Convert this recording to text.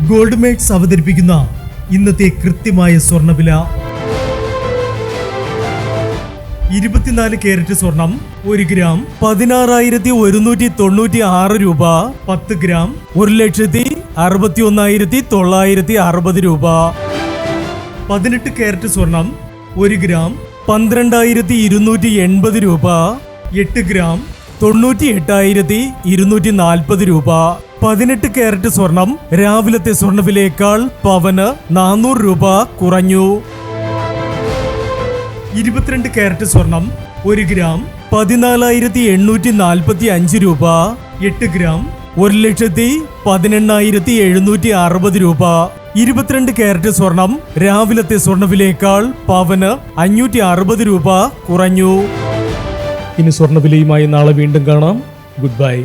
Gold makes അവതരിപ്പിക്കുന്ന ഇന്നത്തെ കൃത്യമായ സ്വർണ്ണവില. 24 കാരറ്റ് സ്വർണം 1 ഗ്രാം 16,196 രൂപ. 10 ഗ്രാം 1,61,960 രൂപ. 18 കാരറ്റ് സ്വർണം 1 ഗ്രാം 12,280 രൂപ. 8 ഗ്രാം 98,240 രൂപ. 18 കാരറ്റ് സ്വർണം രാവിലത്തെ സ്വർണ്ണവിലയേക്കാൾ പവന് 400 രൂപ കുറഞ്ഞു. 22 കാരറ്റ് സ്വർണം 1 ഗ്രാം 14,845 രൂപ. 8 ഗ്രാം 1,18,760 രൂപ. 22 കാരറ്റ് സ്വർണം രാവിലത്തെ സ്വർണ്ണവിലയേക്കാൾ പവന് 560 രൂപ കുറഞ്ഞു. ഇനി സ്വർണ്ണവിലയുമായി നാളെ വീണ്ടും കാണാം. Good bye.